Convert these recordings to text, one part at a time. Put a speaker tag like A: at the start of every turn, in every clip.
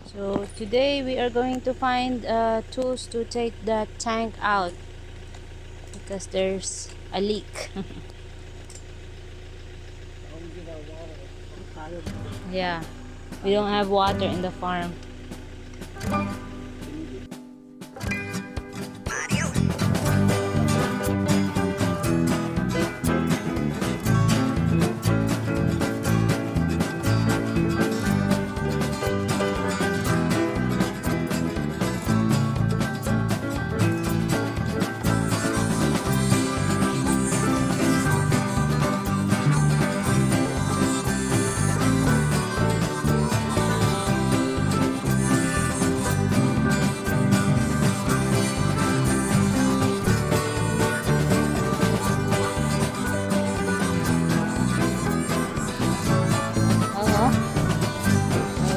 A: So today we are going to find tools to take the tank out because there's a leak. Yeah, we don't have water in the farm.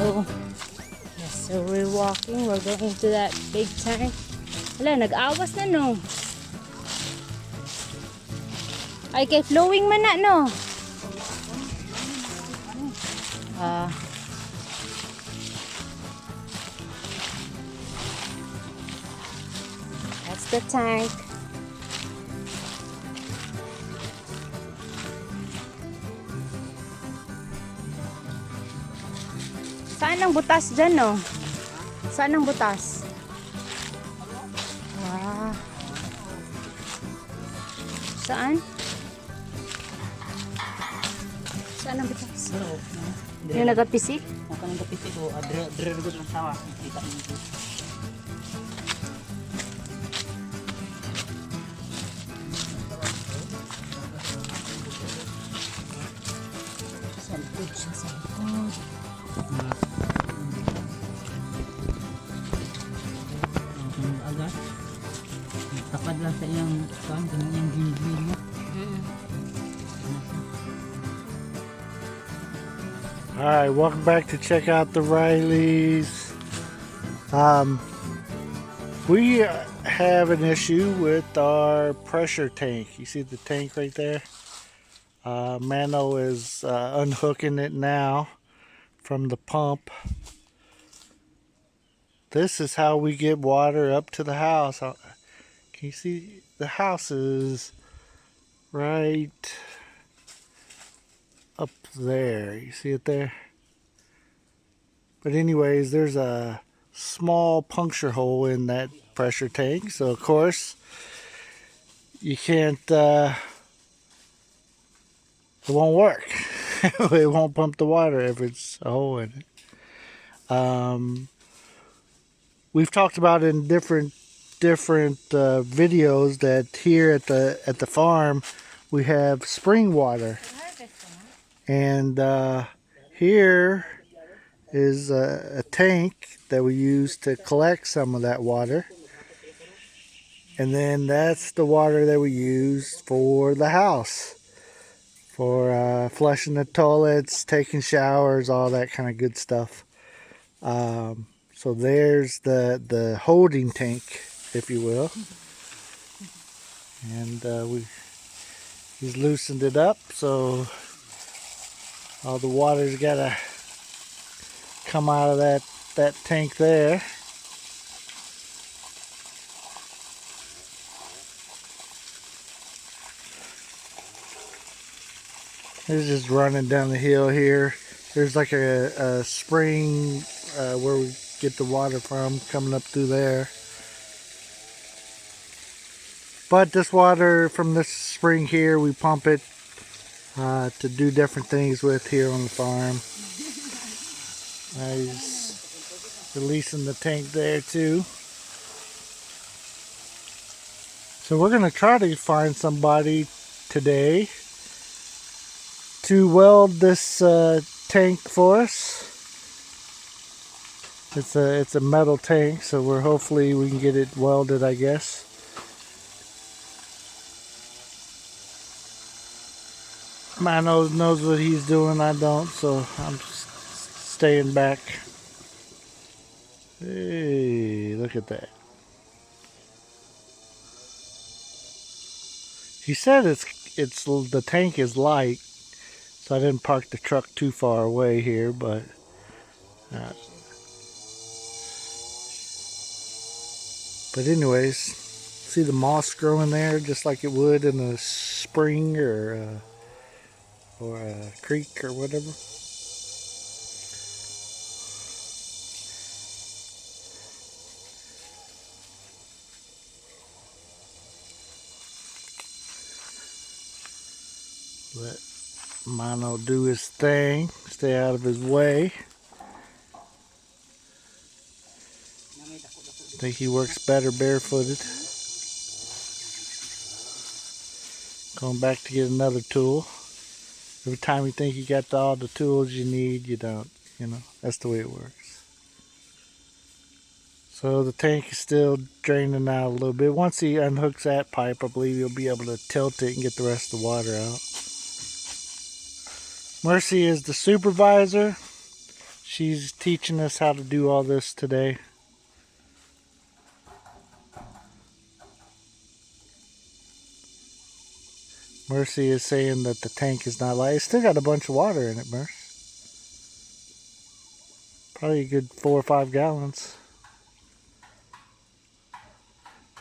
A: Oh, yes, so we're walking. We're going to that big tank. Wala, nag-awas na no. Ay, kay flowing man na no. Ah, that's the tank. Saan ang butas dyan no? Saan ang butas? Ah. Saan? Saan ang butas? Yung nagapisik?
B: Ang kanang gapisik ko, dre gud ang sawa, kita mo.
A: Sa likod siya, sa likod.
B: Agad. Tapad lang sa iyang kuan, kanang iyang green mo.
C: Alright, welcome back to Check Out the Rileys. We have an issue with our pressure tank. You see the tank right there? Mano is unhooking it now from the pump. This is how we get water up to the house. Can you see? The house is right up there. You see it there? But anyways, there's a small puncture hole in that pressure tank. So of course, you can't, it won't work. It won't pump the water if it's a hole in it. We've talked about in different videos that here at the farm we have spring water, and here is a tank that we use to collect some of that water, and then that's the water that we use for the house, for flushing the toilets, taking showers, all that kind of good stuff. So there's the holding tank, if you will, and he's loosened it up, so all the water's gotta come out of that tank there. It's just running down the hill here. There's like a spring where we get the water from, coming up through there. But this water from this spring here, we pump it to do different things with here on the farm. He's releasing the tank there too. So we're going to try to find somebody today to weld this tank for us. It's a metal tank, so hopefully we can get it welded, I guess. Mano knows what he's doing, I don't, so I'm just staying back. Hey, look at that. He said it's the tank is light, so I didn't park the truck too far away here, but But anyways, see the moss growing there just like it would in a spring or a creek or whatever. Let Mono do his thing, stay out of his way. I think he works better barefooted. Going back to get another tool. Every time you think you got all the tools you need, you don't. You know, that's the way it works. So the tank is still draining out a little bit. Once he unhooks that pipe, I believe he'll be able to tilt it and get the rest of the water out. Mercy is the supervisor. She's teaching us how to do all this today. Mercy is saying that the tank is not light. It's still got a bunch of water in it, Mercy. Probably a good 4 or 5 gallons.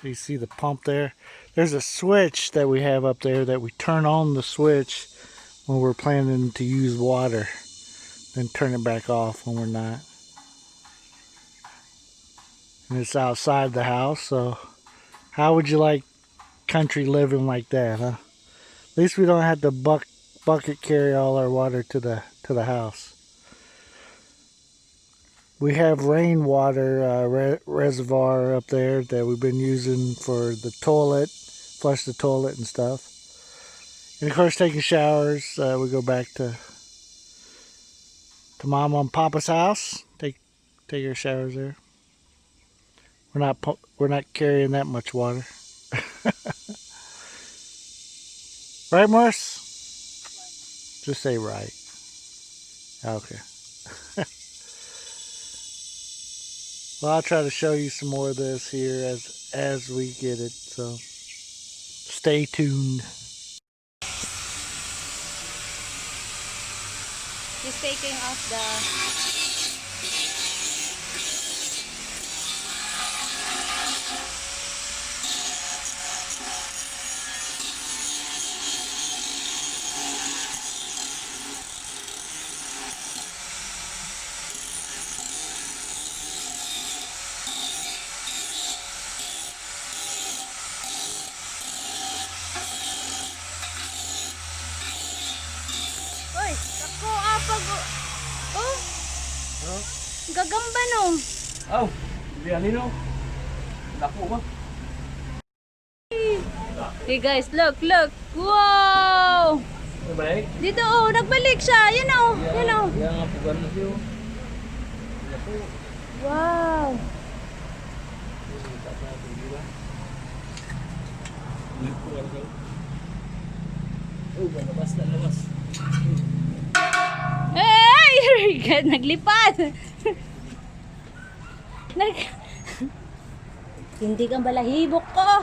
C: You see the pump there? There's a switch that we have up there that we turn on the switch when we're planning to use water. Then turn it back off when we're not. And it's outside the house, so how would you like country living like that, huh? At least we don't have to bucket carry all our water to the house. We have rainwater reservoir up there that we've been using for the toilet, flush the toilet and stuff. And of course, taking showers, we go back to Mama and Papa's house. Take our showers there. We're not carrying that much water. Right, Morris? Just say right. Okay. Well, I'll try to show you some more of this here as we get it. So stay tuned.
A: Just taking off the gagamba no.
B: Oh, biyanin no. Dako ba?
A: Hey guys, look. Wow!
B: Balik.
A: Dito oh, nagbalik siya. Yan oh. Yan oh.
B: Yang nga po ganun siyo.
A: Wow.
B: Oh, labas na labas.
A: Hey! Naglipad. Hindi kang balahibok ko.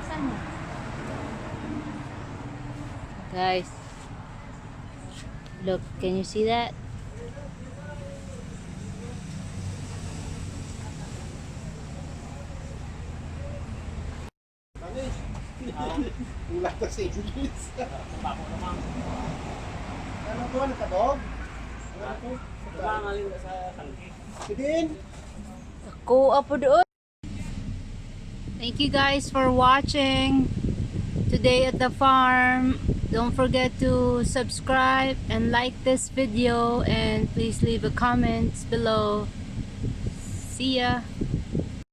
A: Saan? Guys, look, can you see that?
C: Ulat na sa English. Ano to? Nakadog?
B: Nangalin sa tangke.
C: Sidin?
A: Ako apo doon. Thank you guys for watching today at the farm. Don't forget to subscribe and like this video, and please leave a comment below. See ya.